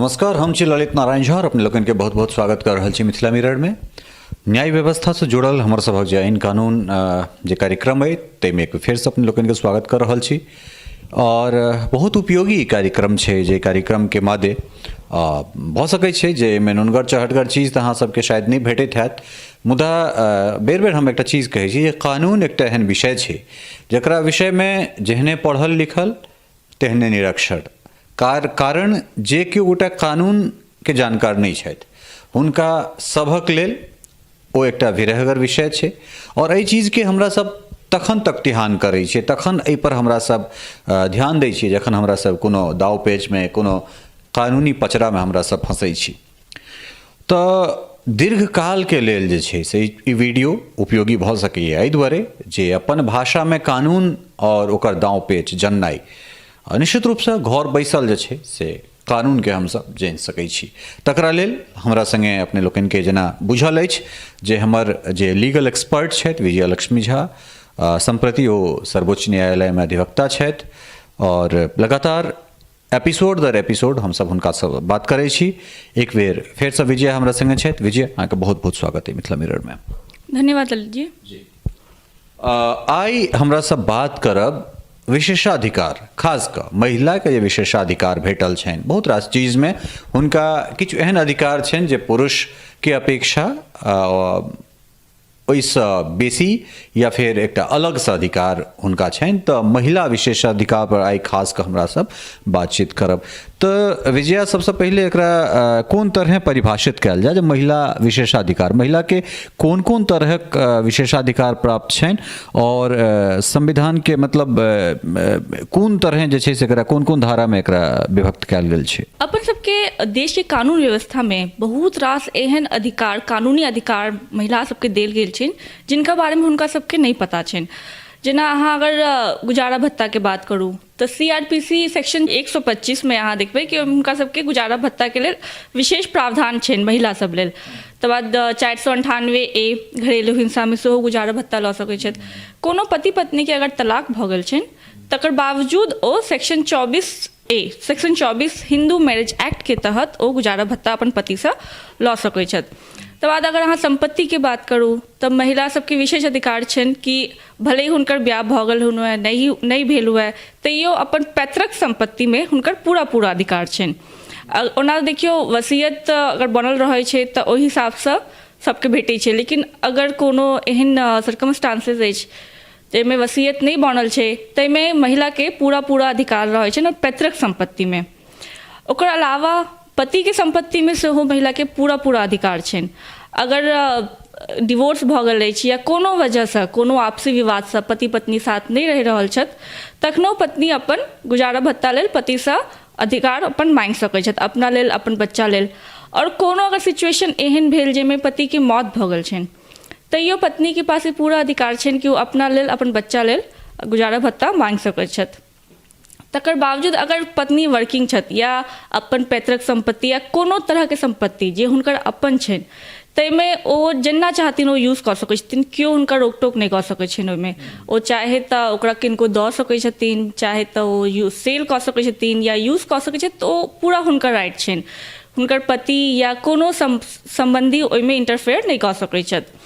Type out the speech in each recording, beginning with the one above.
नमस्कार, हम छी ललित नारायण झा और अपने लोगन के बहुत बहुत स्वागत कर रहल छी मिथिला मिरर में। न्याय व्यवस्था से जुड़ल हमर सभक जे आइन कानून जे कार्यक्रम है ताहिमे एक फिर से अपने लोगन के स्वागत कर रहल छी और बहुत उपयोगी कार्यक्रम छै जे कार्यक्रम के मादे भ सकै छै जे एहिमे नुनगर चहटगर चीज तऽ अहाँ सबके शायद नहीं भेटैत हैत, मुदा बेर बेर हम एकटा चीज कहै छी जे कानून एकटा एहन विषय छै जकरा विषय में जेहने पढ़ल लिखल तेहने निरक्षर। कारण जे केओ गोटा कानून के जानकार नहीं छथि हुनका सभक लेल ओ एकटा विरहगर विषय छै और एहि चीज के हमरा सब तखन तक ध्यान करै छियै, तखन एहि पर हमरा सब ध्यान दै छियै जखन हमरा सब कोनो दाव पेच में कोनो कानूनी पचड़ा में हमरा सब फंसै छी। तऽ दीर्घकाल के लेल जे छै से ई वीडियो उपयोगी भऽ सकैए एहि दुआरे जे अपन भाषा में कानून और ओकर दाव पेच जननाइ निश्चित रूप से घर बैसल जे छै से कानून के हम सब जानि सकै छी। तकरा लेल हमरा संगे अपने लोकन के जेना बुझल अछि जे हमर जे लीगल एक्सपर्ट छथि विजया लक्ष्मी झा, संप्रति ओ सर्वोच्च न्यायालय में अधिवक्ता छथि और लगातार एपिसोड दर एपिसोड हम सब हुनका सब बात करै छी। एक बेर फेर से विजय हमरा संगे छथि। विजय, अहाँके बहुत बहुत स्वागत है मिथिला मिरर में। धन्यवाद ललित जी। आइ हमरा सब बात करब विशेषाधिकार, खास कऽ महिला के जे विशेषाधिकार भेटल छनि बहुत रास चीज में हुनका किछु एहन अधिकार छनि जे पुरुष के अपेक्षा ओहिसँ बेसी या फिर एकटा अलग सा अधिकार हुनका छनि। तऽ महिला विशेषाधिकार पर आइ खास कऽ हमरा सब बातचीत करब। तऽ विजया, सबसे पहले एकरा कोन तरह परिभाषित कयल जाय जे महिला विशेषाधिकार, महिला के कोन कोन तरहक विशेषाधिकार प्राप्त छनि और संविधान के मतलब कोन तरह जे छै से एकरा कोन कोन धारा में एकरा विभक्त कयल गेल छै। अपन सबके देश के कानून व्यवस्था में बहुत रास एहन अधिकार, कानूनी अधिकार महिला सबके देल गेल छनि जिनका बारे में हुनका सबके नहीं पता छनि। जेना अहाँ अगर गुजारा भत्ता के बात करूँ तो CRPC सेक्शन 125 में अहाँ देखबै कि हुनका सबके गुजारा भत्ता के लेल विशेष प्रावधान छनि महिला सब लेल। तकर बाद 498A घरेलू हिंसा में सेहो गुजारा भत्ता लऽ सकैत छथि। कोनो पति पत्नी के अगर तलाक भऽ गेल छनि तकर बावजूद ओ सेक्शन 24 हिंदू मैरिज एक्ट के तहत ओ गुजारा भत्ता अपन पति से लऽ सकैत छथि। तकर बाद अगर अहाँ संपत्ति के बात करूँ तब महिला सबके विशेष अधिकार छनि कि भले ही हुनकर ब्याह भऽ गेल हुए नहीं भेल हुए तैयो अपन पैतृक संपत्ति में हुनकर पूरा अधिकार छनि। ओना देखियो वसीयत अगर बनल रहै छै तऽ ओहि हिसाब से सबके भेटै छै, लेकिन अगर कोनो एहन सर्कमस्टांसेस अछि जाहिमे वसीयत नहीं बनल छै ताहिमे महिला के पूरा अधिकार रहै छै पैतृक संपत्ति में। ओकर अलावा पति के संपत्ति में सेहो महिला के पूरा अधिकार छनि। अगर डिवोर्स भऽ गेल अछि या कोनो वजह से कोनो आपसी विवाद से पति पत्नी साथ नहीं रहि रहल छथि तखनो पत्नी अपन गुजारा भत्ता लेल पति से अधिकार अपन मांगि सकैत छथि, अपना लेल, अपन बच्चा लेल। और कोनो अगर सिचुएशन एहन भेल जाहिमे पति के मौत भऽ गेल छनि तैयो पत्नी के पास पूरा अधिकार छनि कि ओ अपना लेल, अपन बच्चा लेल गुजारा भत्ता मांगि सकैत छथि। तकर बावजूद अगर पत्नी वर्किंग छथि या अपन पैतृक संपत्ति या कोनो तरह के संपत्ति जे हुनकर अपन छनि ताहिमे ओ जेना चाहथिन ओ यूज कऽ सकैत छथिन, केओ हुनका रोक टोक नहीं कऽ सकैत छनि। ओहिमे ओ चाहे तऽ ओकरा किनको दऽ सकैत छथिन, चाहे तऽ ओ सेल कऽ सकैत छथिन या यूज कऽ सकैत छथि, तऽ ओ पूरा हुनकर राइट छनि। हुनकर पति या कोनो संबंधी ओहिमे इंटरफेयर नहीं कऽ सकैत छथि।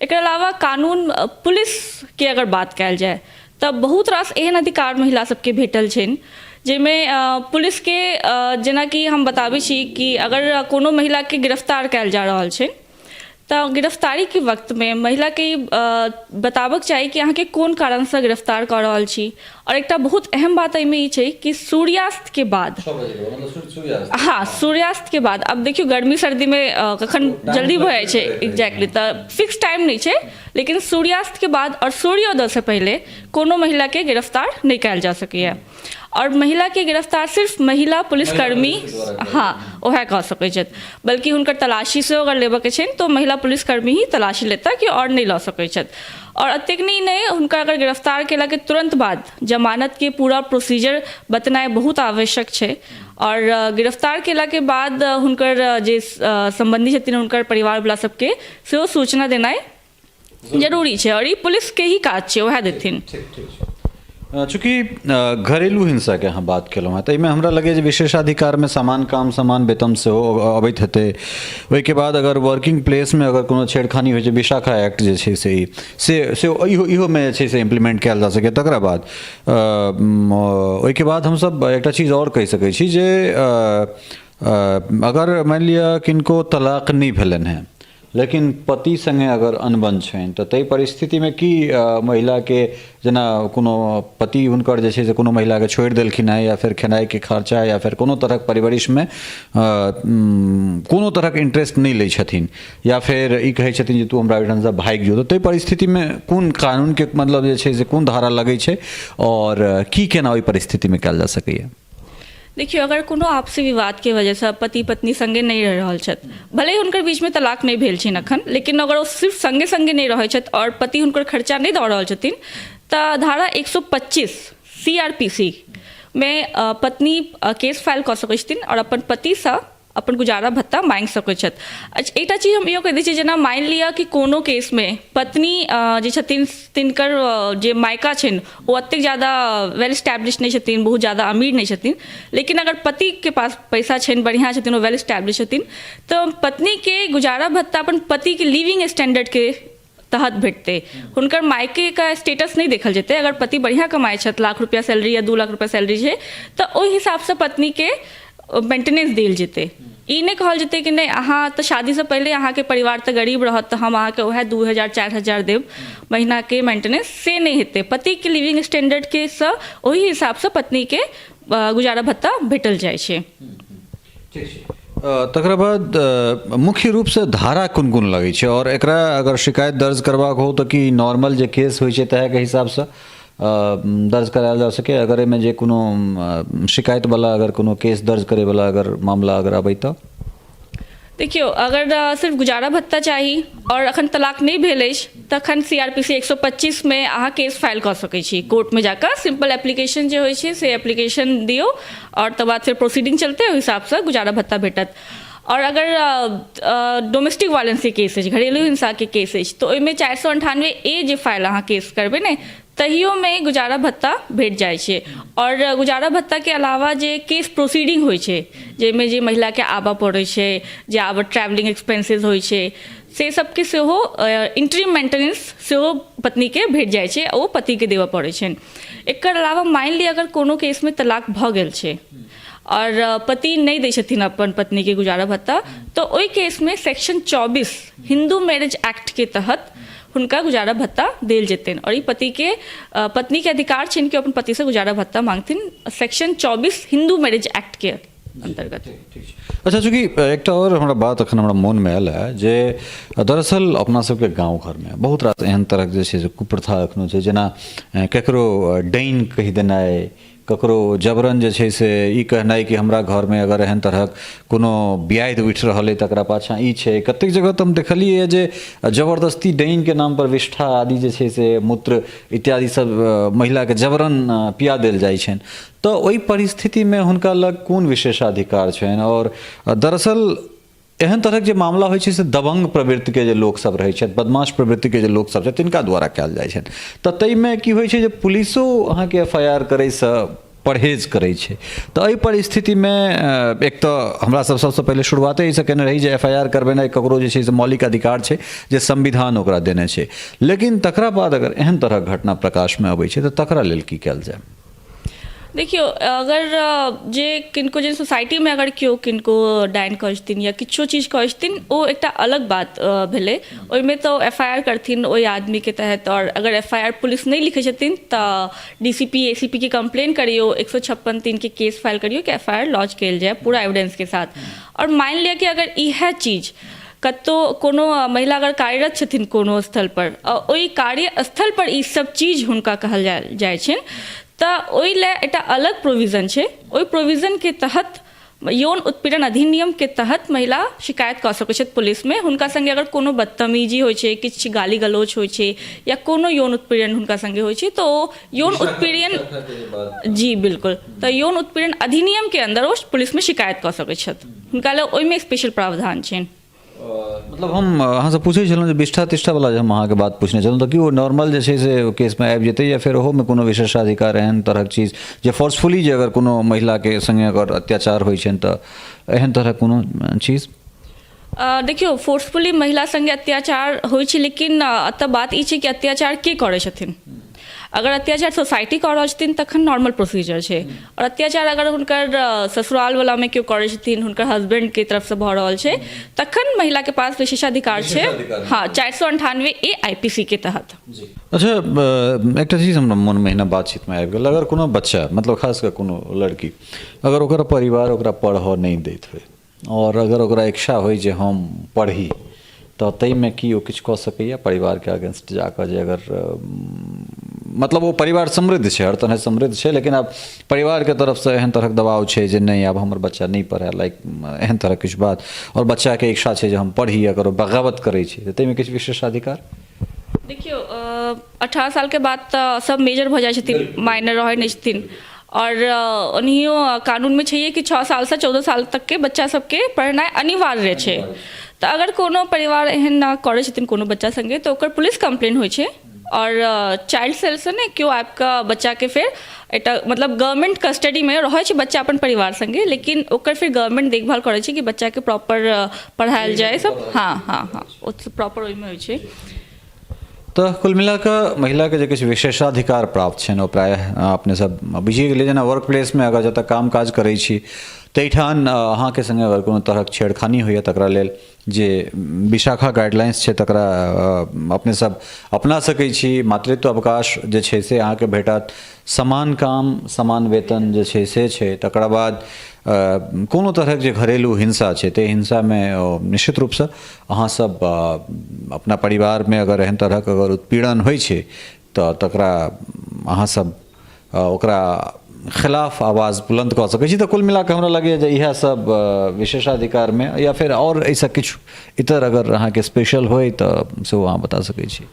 एकर अलावा कानून, पुलिस के अगर बात कयल जाय तब बहुत रास एहन अधिकार महिला सबके भेटल छनि जाहिमे पुलिस के जेना कि हम बताबै छी कि अगर कोनो महिला के गिरफ्तार कयल जा रहल छै तऽ गिरफ्तारी के वक्त में महिला के बताबक चाही कि अहाँ के कोन कारण से गिरफ्तार कर रहल छी। और एकटा बहुत अहम बात एहिमे ई छै कि सूर्यास्त के बाद, हाँ सूर्यास्त के बाद, अब देखियो गर्मी सर्दी में कखन जल्दी भऽ जाइ छै एग्जैक्टली तऽ फिक्स टाइम नहीं छै, लेकिन सूर्यास्त के बाद और सूर्योदय से पहले कोनो महिला के गिरफ्तार नहीं कयल जा सकैए। और महिला के गिरफ्तार सिर्फ महिला पुलिसकर्मी हाँ वह कह सकैत छथि, बल्कि हुनकर तलाशी से अगर लेबऽ के छनि तो महिला पुलिसकर्मी ही तलाशी लेता कि और नहीं लऽ सकैत छथि। और अतेक नहीं हुनका अगर गिरफ्तार केला के तुरंत बाद जमानत के पूरा प्रोसीजर बतनाइ बहुत आवश्यक छै। और गिरफ्तार केला के बाद हुनकर जे संबंधी छथिन हुनकर परिवार वाला सबके सेहो सूचना देनाइ जरूरी छै और ई पुलिस के ही काज छै, वह देथिन। चूँकि घरेलू हिंसा के अहाँ बात केलहुँ हेँ तऽ एहिमे हमरा लगैए जे विशेषाधिकारमे समान काम समान वेतन सेहो अबैत हेतै। ओहिके बाद अगर वर्किंग प्लेसमे अगर कोनो छेड़खानी होइ छै, विशाखा एक्ट जे छै से इहोमे जे छै से इम्प्लीमेंट कयल जा सकै। तकरा बाद ओहिके बाद हमसब एकटा चीज आओर कहि सकै छी जे अगर मानि लिअ किनको तलाक नहि भेलनि हेँ लेकिन पति संगे अगर अनबन छनि तऽ ताहि परिस्थितिमे की महिलाके, जेना कोनो पति हुनकर जे छै से कोनो महिलाके छोड़ि देलखिन हेँ या फिर खेनाइके खर्चा या फिर कोनो तरहक परिवरिशमे कोनो तरहक इंटरेस्ट नहि लै छथिन या फिर ई कहै छथिन जे तू हमरा ओहिठामसँ भागि जो, तऽ ताहि परिस्थितिमे कोन कानूनके मतलब जे छै से कोन धारा लगै छै और की केना ओहि परिस्थितिमे कयल जा सकैए? देखियो, अगर कोनो आपसी विवाद के वजह से पति पत्नी संगे नहीं रह रहल छथि, भले ही हुनकर बीच में तलाक नहीं भेल छनि अखन, लेकिन अगर वो सिर्फ संगे संगे नहीं रहै छथि और पति हुनकर खर्चा नहीं दऽ रहल छथिन तऽ धारा 125 CRPC में पत्नी केस फाइल कऽ सकैत छथिन और अपन पतिसँ अपन गुजारा भत्ता मांगि सकैत छथि। अच्छा, एकटा चीज हम इहो कहि दै छी, जेना मानि लिअ कि कोनो केसमे पत्नी जे छथिन तिनकर जे मायका छनि ओ ओतेक ज़्यादा वेल स्टैब्लिश नहीं छथिन, बहुत ज़्यादा अमीर नहीं छथिन, लेकिन अगर पति के पास पैसा छनि, बढ़िया छथिन, वो वेल स्टैब्लिश छथिन, तऽ पत्नी के गुजारा भत्ता अपन पति के लिविंग स्टैंडर्ड के तहत भेटते, हुनकर मायके का स्टेटस नहीं देखल जेतै। अगर पति बढ़िया कमाइ छथि, लाख रुपया सैलरी या 2 लाख रुपया सैलरी छै, तऽ ओहि हिसाबसँ पत्नी के मेंटेनेंस देल जेतै। ई नहीं कहल जेतै कि नहीं अहाँ तऽ शादीसँ पहिले अहाँके परिवार तऽ गरीब रहत तऽ हम अहाँके वएह 2000-4000 देब महीना के मेंटेनेंस, से नहीं हेतै। पति के लिविंग स्टैंडर्ड के सँ ओहि हिसाबसँ पत्नी के गुजारा भत्ता भेटल जाइ छै। तकरा बाद मुख्य रूप से धारा कोन कोन लगै छै और एकरा अगर शिकायत दर्ज करबाक हो तऽ कि नॉर्मल जे केस होइ छै तहके हिसाबसँ दर्ज करायल जा सके? अगर एहिमे जे कोनो शिकायत वाला अगर कोनो केस दर्ज करे वाला अगर मामला अगर अबै तऽ? देखियो, अगर सिर्फ गुजारा भत्ता चाही और अखन तलाक नहीं भेल अछि तखन CRPC 125 में अहाँ केस फाइल कऽ सकै छी कोर्ट में जाकर। सिंपल एप्लीकेशन जे होइ छै से एप्लीकेशन दियौ और तब बाद फिर प्रोसीडिंग चलते, ओहि हिसाबसँ गुजारा भत्ता भेटत। और अगर डोमेस्टिक वायलेंस के केस अछि, घरेलू हिंसा के केस अछि, तऽ ओहिमे 498A जे फाइल अहाँ केस करबै ने तहियो में गुजारा भत्ता भेट जाइ छै। और गुजारा भत्ता के अलावा जे केस प्रोसीडिंग होइ छै, जाहिमे जे महिला के आबऽ पड़ै छै, जे आबऽ ट्रैवलिंग एक्सपेंसेस होइ छै, से सबके सेहो इंटरिम मेंटेनेंस सेहो पत्नी के भेट जाइ छै, ओ पति के देबऽ पड़ै छनि। एकर अलावा मानि लिअ अगर कोनो केस में तलाक भऽ गेल छै और पति नहीं दै छथिन अपन पत्नी के गुजारा भत्ता, तो ओहि केस में सेक्शन 24 हिंदू मैरिज एक्ट के तहत हुनका गुजारा भत्ता देल जेतनि और ई पति के पत्नी के अधिकार छनि कि अपन पति से गुजारा भत्ता मांगथिन, सेक्शन 24 हिंदू मैरिज एक्ट के अंतर्गत। अच्छा, चूँकि एकटा और हमरा बात अखन हमरा मोन में आयल है जे दरअसल अपना सबके गाँव घरमे बहुत रास एहन तरहक जे छै से कुप्रथा एखनो छै, जेना ककरो डाइन कहि देनाइ, ककरो जबरन जे छै से ई कहनाइ कि हमरा घरमे अगर एहन तरहक कोनो ब्याधि उठि रहल अइ तकरा पाछाँ ई छै। कतेक जगह तऽ हम देखलियै जे जबरदस्ती डाइनके नाम पर विष्ठा आदि जे छै से मूत्र इत्यादि सब महिलाके जबरन पिया देल जाइ छनि, तऽ ओहि परिस्थितिमे हुनका लग कोन विशेषाधिकार छनि? और दरअसल एहन तरहक जे मामला होइ छै से दबंग प्रवृत्तिके जे लोकसभ रहै छथि, बदमाश प्रवृत्तिके जे लोकसभ छथि, तिनका द्वारा कयल जाइ छनि, तऽ ताहिमे की होइ छै जे पुलिसो अहाँके FIR करैसँ परहेज करै छै। तऽ एहि परिस्थितिमे एक तऽ हमरा सब सबसँ पहिले शुरुआते एहिसँ केने रही जे FIR करबेनाइ ककरो जे छै से मौलिक अधिकार छै जे संविधान ओकरा देने छै, लेकिन तकरा बाद अगर एहन तरहक घटना प्रकाशमे अबै छै तऽ तकरा लेल की कयल जाय? देखियो, अगर जे किनको जे सोसाइटी में अगर केओ किनको डाइन कऽ छथिन या किछो चीज कऽ छथिन, ओ एकटा अलग बात भेलै। ओहिमे तऽ FIR करथिन ओहि आदमी के तहत, और अगर FIR पुलिस नहीं लिखे छथिन तऽ DCP ACP के कंप्लेन करियो, 156(3) के केस फाइल करियो कि FIR लॉन्च कयल जाए पूरा एविडेंस के साथ। और मानि लिअ कि अगर इएह चीज कतौ कोनो महिला अगर कार्यरत छथिन कोनो स्थल पर, ओहि कार्यस्थल पर ई सब चीज हुनका कहल जाइ छनि, तऽ ओहि लए एकटा अलग प्रोविजन छै। ओहि प्रोविजन के तहत यौन उत्पीड़न अधिनियम के तहत महिला शिकायत कऽ सकैत छथि पुलिस में। हुनका संगे अगर कोनो बदतमीजी होइ छै, किछु गाली गलौज होइ छै या कोनो यौन उत्पीड़न हुनका संगे होइ छै, तऽ ओ यौन उत्पीड़न, जी बिल्कुल, तऽ यौन उत्पीड़न अधिनियम के अंदर ओ पुलिस में शिकायत कऽ सकैत छथि। हुनका लए ओहिमे स्पेशल प्रावधान छनि। मतलब हम अहाँ से पूछे छलहुँ जे विष्ठा तिष्ठा वाला जे हम अहाँके बात पूछने छलहुँ तऽ कि ओ नॉर्मल जे छै से केसमे आबि जेतै या फेर ओहोमे कोनो विशेषाधिकार एहन तरहक चीज जे फोर्सफुली जे अगर कोनो महिलाके संगे अगर अत्याचार होइ छनि तऽ एहन तरहक कोनो चीज? देखियौ, फोर्सफुली महिला संगे अत्याचार होइ छै, लेकिन एतऽ बात ई छै कि अत्याचार के करै छथिन। अगर अत्याचार सोसाइटी कऽ रहल छथिन तखन नॉर्मल प्रोसीजर छै, और अत्याचार अगर हुनकर ससुरालवलामे केओ करै छथिन, हुनकर हस्बैंडके तरफसँ भऽ रहल छै, तखन महिलाके पास विशेषाधिकार छै। हाँ, 498A IPC के तहत। अच्छा, एकटा चीज हमरा मोनमे एहिना बातचीतमे आबि गेल, अगर कोनो बच्चा, मतलब खास कऽ कोनो लड़की, अगर ओकर परिवार ओकरा पढ़ऽ नहि दैत होइ और अगर ओकरा इच्छा होइ जे हम पढ़ी, तऽ ताहिमे की ओ किछु कऽ सकैए परिवारके अगेंस्ट जाकऽ? जे अगर मतलब वो परिवार समृद्ध छै, हर तरह समृद्ध छै, लेकिन आब परिवारके तरफसँ एहन तरहक दबाव छै जे नहीं आब हमर बच्चा नहीं पढ़ै, लाइक एहन तरह किछु बात, और बच्चाके इच्छा छै जे हम पढ़ी, अगर ओ बगावत करै छै तऽ ताहिमे किछु विशेषाधिकार? देखियौ, 18 सालके बाद तऽ सब मेजर भऽ जाइ छथिन, माइनर रहै नहि छथिन। और ओनाहियो कानूनमे छैहे कि 6 सालसँ 14 साल तकके बच्चा सबके पढ़नाइ अनिवार्य छै। तऽ अगर कोनो परिवार एहन ना करै छथिन कोनो बच्चा संगे, तऽ ओकर पुलिस कंप्लेन होइ छै, और चाइल्ड सेलसँ ने केओ आबि कऽ बच्चाके फेर एकटा मतलब गवर्नमेंट कस्टडीमे रहै छै बच्चा अपन परिवार संगे, लेकिन ओकर फिर गवर्नमेंट देखभाल करै छै कि बच्चाके प्रॉपर पढ़ायल जाए सब। हाँ हाँ हाँ, ओ प्रॉपर ओहिमे होइ छै। तऽ कुल मिला कऽ महिलाके जे किछु विशेषाधिकार प्राप्त छनि ओ प्रायः अपने सब बुझिए गेलिए। जेना वर्क प्लेसमे अगर जतऽ काम काज करै छी ताहिठाम अहाँके संगे अगर कोनो तरहक छेड़खानी होइए तकरा लेल जे विशाखा गाइडलाइंस छै तकरा अपने सब अपना सकै छी। मातृत्व अवकाश जे छै से अहाँके भेटत, समान काम समान वेतन जे छै से छै। तकरा बाद कोनो तरहक जे घरेलू हिंसा छै ताहि हिंसामे निश्चित रूपसँ अहाँ सब अपना परिवारमे अगर एहन तरहक अगर उत्पीड़न होइ छै तऽ तकरा अहाँ सब ओकरा खिलाफ आवाज़ बुलंद कऽ सकै छी। तऽ कुल मिला कऽ हमरा लगैए जे इएह सब विशेषाधिकारमे या फिर और ऐसा किछु इतर अगर अहाँके स्पेशल होय तऽ सेहो अहाँ बता सकै छी।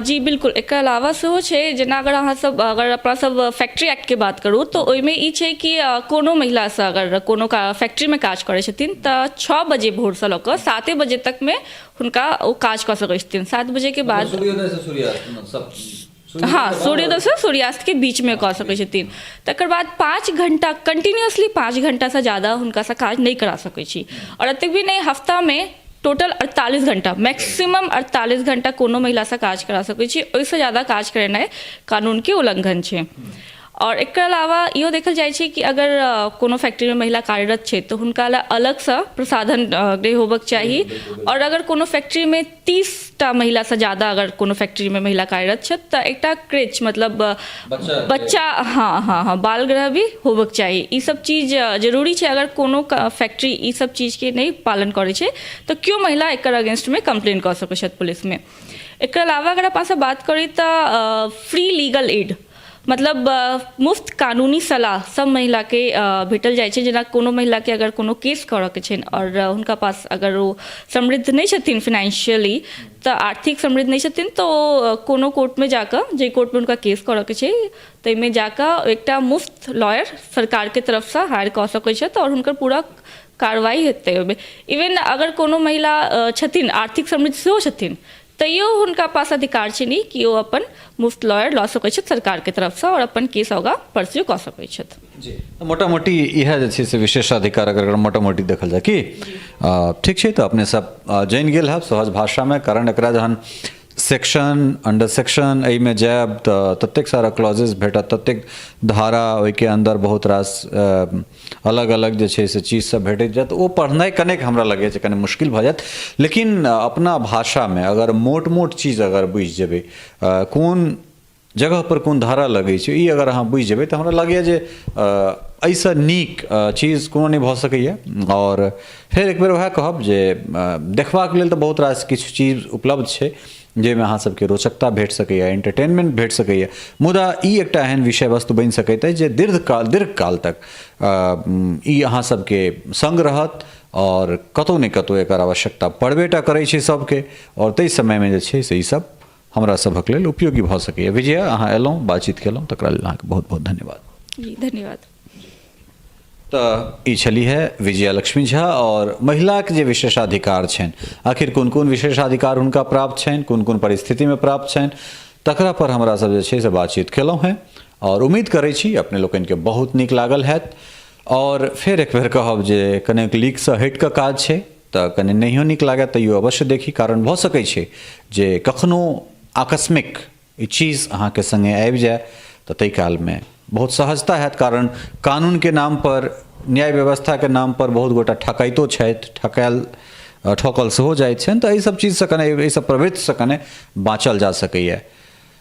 जी बिल्कुल, एकर अलावा सेहो छै। जेना अगर अहाँ सब अगर अपना सब फैक्ट्री एक्टके बात करू तऽ ओहिमे ई छै कि कोनो महिलासँ अगर कोनो फैक्ट्रीमे काज करै छथिन तऽ 6 बजे भोरसँ लऽ कऽ 7 बजे तकमे हुनका ओ काज कऽ सकै छथिन। 7 बजेके बाद हाँ, सूर्योदय से सूर्यास्त के बीच में कऽ सकै छथिन। तकर बाद 5 घंटा कंटिन्यूअसली 5 घंटासँ ज़्यादा हुनकासँ काज नहीं करा सकै छी। और एतक भी नहीं, हफ्तामे टोटल 48 घंटा, मैक्सिमम 48 घंटा कोनो महिलासँ काज करा सकै छी। ओहिसँ ज़्यादा काज करेनाइ कानूनके उल्लंघन छै। और एकर अलावा इहो देखल जाइ छै कि अगर कोनो फैक्ट्रीमे महिला कार्यरत छै तऽ हुनका लए अलगसँ प्रसाधन गृह होबक चाही। और अगर कोनो फैक्ट्रीमे 30टा महिलासँ ज़्यादा अगर कोनो फैक्ट्रीमे महिला कार्यरत छथि तऽ एकटा क्रेच मतलब बच्चा हाँ हाँ हाँ बाल गृह भी होबक चाही। ई सब चीज जरूरी छै। अगर कोनो फैक्ट्री ई सब चीजके नहीं पालन करै छै तऽ क्यों महिला एकर अगेंस्टमे कंप्लेन कऽ सकै छथि पुलिसमे। एकर अलावा अगर अपनासँ बात करी तऽ फ्री लीगल एड मतलब मुफ्त कानूनी सलाह सब महिलाके भेटल जाइ छै। जेना कोनो महिलाके अगर कोनो केस करऽके छनि और हुनका पास अगर ओ समृद्ध नहीं छथिन फाइनेंशियली, तऽ आर्थिक समृद्ध नहीं छथिन, तो कोनो कोर्टमे जाकऽ जे कोर्टमे हुनका केस करऽके छै ताहिमे जाकऽ एकटा मुफ्त लॉयर सरकारके तरफसँ हायर कऽ सकै छथि और हुनकर पूरा कार्रवाई हेतै ओहिमे। इवन अगर कोनो महिला छथिन आर्थिक समृद्ध सेहो छथिन तैयो हुनका पास अधिकार छै नहीं कि ओ अपन मुफ्त लॉयर लऽ सकै छथि सरकारके तरफसँ और अपन केस आगाँ परस्यू कऽ सकै छथि। जी, मोटा मोटी इएह जे छै से विशेषाधिकार अगर मोटा मोटी देखल जाए कि ठीक छै तऽ अपने सब जानि गेल हैब सहज भाषामे। कारण एकरा जहन सेक्शन अंडर सेक्शन एहिमे जायब तऽ ततेक सारा क्लॉजेस भेटत, ततेक धारा, ओहिके अंदर बहुत रास अलग अलग जे छै से चीज सब भेटैत जायत। ओ पढ़नाइ कनेक हमरा लगैए छै कने मुश्किल भऽ जायत। लेकिन अपना भाषामे अगर मोट मोट चीज अगर बुझि जेबै, कोन जगह पर कोन धारा लगै छै ई अगर अहाँ बुझि जेबै तऽ हमरा लगैए जे एहिसँ नीक चीज कोनो नहि भऽ सकैए। और फेर एक बेर वएह कहब जे देखबाक लेल तऽ बहुत रास किछु चीज उपलब्ध छै जाहिमे अहाँ सबके रोचकता भेट सकैए, एंटरटेनमेंट भेट सकैए। मुदा ई एकटा एहन विषय वस्तु बनि सकैत अछि जे दीर्घकाल तक ई अहाँ सबके संग रहत और कतहु ने कतहु एकर आवश्यकता पड़बेटा करै छै सबके। और ताहि समयमे जे छै से ई सब हमरा सभक लेल उपयोगी भऽ सकैए। विजया, अहाँ एलहुँ, बातचीत केलहुँ, तकरा लेल अहाँके बहुत बहुत धन्यवाद। जी धन्यवाद। तऽ ई छली है विजया लक्ष्मी झा और महिला के जे विशेषाधिकार छनि, आखिर कोन कोन विशेषाधिकार हुनका प्राप्त छनि, कोन कोन परिस्थिति में प्राप्त छनि, तकरा पर हमरा सब जे छै से बातचीत केलहुँ हैं और उम्मीद करै छी अपने लोकनि के बहुत नीक लागल हैत। और फिर एक बेर कहब जे कनेक लीक से हटि कऽ काज छै तऽ कने नहियो नीक लागत तैयो अवश्य देखी, कारण भऽ सकै छै जे कखनो आकस्मिक ई चीज अहाँके संगे आबि जाए तऽ ताहि काल में बहुत सहजता हैत, कारण कानून के नाम पर, न्याय व्यवस्था के नाम पर बहुत गोटा ठकाइतो छथि, ठकल सेहो जाइत छनि, तऽ एहि सब चीज से कने, एहि सब प्रवृत्ति से कने बाँचल जा सकैए।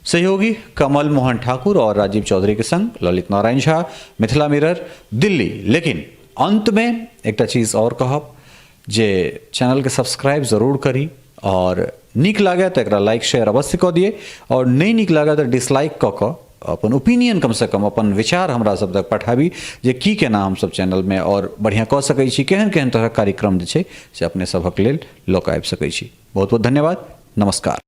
सहयोगी कमल मोहन ठाकुर और राजीव चौधरी के संग ललित नारायण झा, मिथिला मिरर, दिल्ली। लेकिन अंत में एक चीज और कहब जे चैनल के सब्सक्राइब जरूर करी और नीक लागे तो एकरा लाइक शेयर अवश्य कऽ दिए और नहीं नीक लागे तो डिसलाइक कऽ कऽ अपन ओपिनियन कम से कम, अपन विचार हमरा सब तक पठाबी जे की केना हम सब चैनल में और बढ़िया कऽ सकै छी, केहन केहन तरह कार्यक्रम जे छै से अपने सभक लेल लऽ कऽ आबि सकै छी। बहुत बहुत धन्यवाद, नमस्कार।